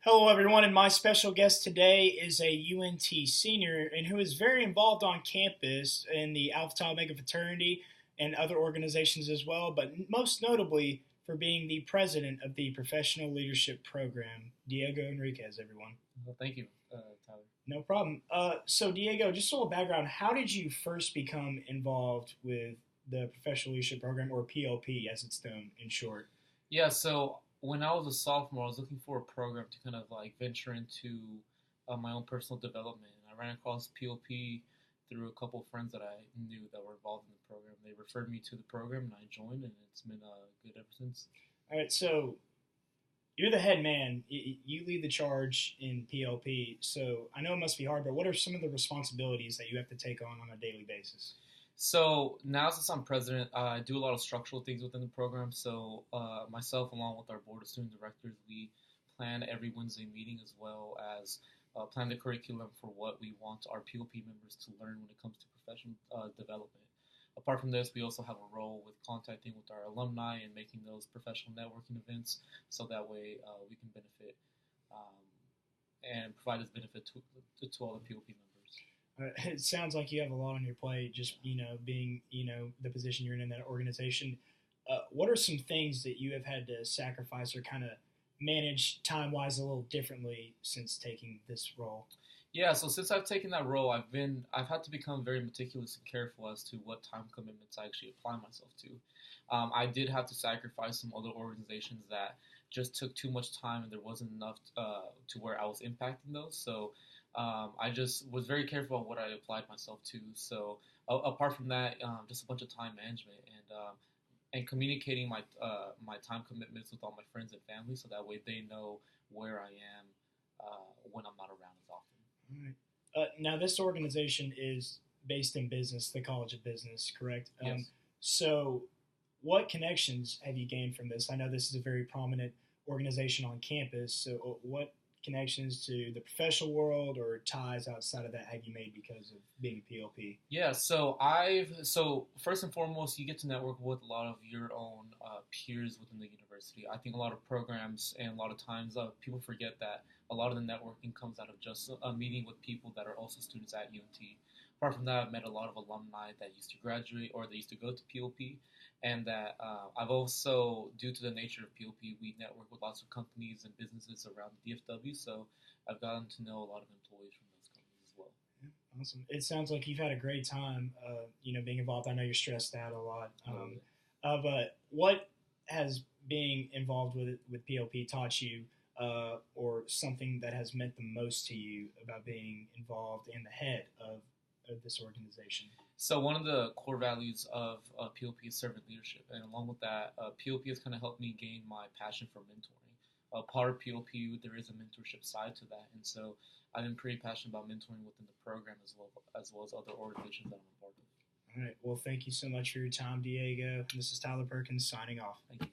Hello, everyone, and my special guest today is a UNT senior and who is very involved on campus in the Alpha Tau Omega fraternity and other organizations as well, but most notably for being the president of the Professional Leadership Program. Diego Enriquez, everyone. Well, thank you, Tyler. No problem. So, Diego, just a little background. How did you first become involved with the Professional Leadership Program, or PLP as it's known in short? Yeah, so when I was a sophomore, I was looking for a program to kind of like venture into my own personal development. I ran across PLP through a couple of friends that I knew that were involved in the program. They referred me to the program, and I joined, and it's been good ever since. All right, so you're the head man. You lead the charge in PLP. So I know it must be hard, but what are some of the responsibilities that you have to take on a daily basis? So now, since I'm president, I do a lot of structural things within the program. So myself, along with our board of student directors, we plan every Wednesday meeting as well as plan the curriculum for what we want our POP members to learn when it comes to professional development. Apart from this, we also have a role with contacting with our alumni and making those professional networking events, so that way we can benefit um, and provide this benefit to all the POP members. It sounds like you have a lot on your plate, just being the position you're in that organization. What are some things that you have had to sacrifice or kind of manage time wise a little differently since taking this role? Yeah, so since I've taken that role, I've had to become very meticulous and careful as to what time commitments I actually apply myself to. I did have to sacrifice some other organizations that just took too much time, and there wasn't enough to where I was impacting those. So I just was very careful on what I applied myself to. So apart from that, just a bunch of time management and communicating my time commitments with all my friends and family, so that way they know where I am when I'm not around as often. All right. Now, this organization is based in business, the College of Business, correct? Yes. So, what connections have you gained from this? I know this is a very prominent organization on campus. So, what connections to the professional world or ties outside of that have you made because of being a PLP? Yeah, so first and foremost, you get to network with a lot of your own peers within the university. I think a lot of programs and a lot of times people forget that a lot of the networking comes out of just a meeting with people that are also students at UNT. Apart from that, I've met a lot of alumni that used to graduate or they used to go to PLP, and that I've also, due to the nature of PLP, we network with lots of companies and businesses around the DFW. So I've gotten to know a lot of employees from those companies as well. Yeah, awesome. It sounds like you've had a great time, being involved. I know you're stressed out a lot. But what has being involved with PLP taught you, or something that has meant the most to you about being involved in the head of this organization? So one of the core values of PLP is servant leadership, and along with that, PLP has kind of helped me gain my passion for mentoring. Part of PLP, there is a mentorship side to that, and so I've been pretty passionate about mentoring within the program as well as other organizations that I'm a part of. All right. Well, thank you so much for your time, Diego. This is Tyler Perkins signing off. Thank you.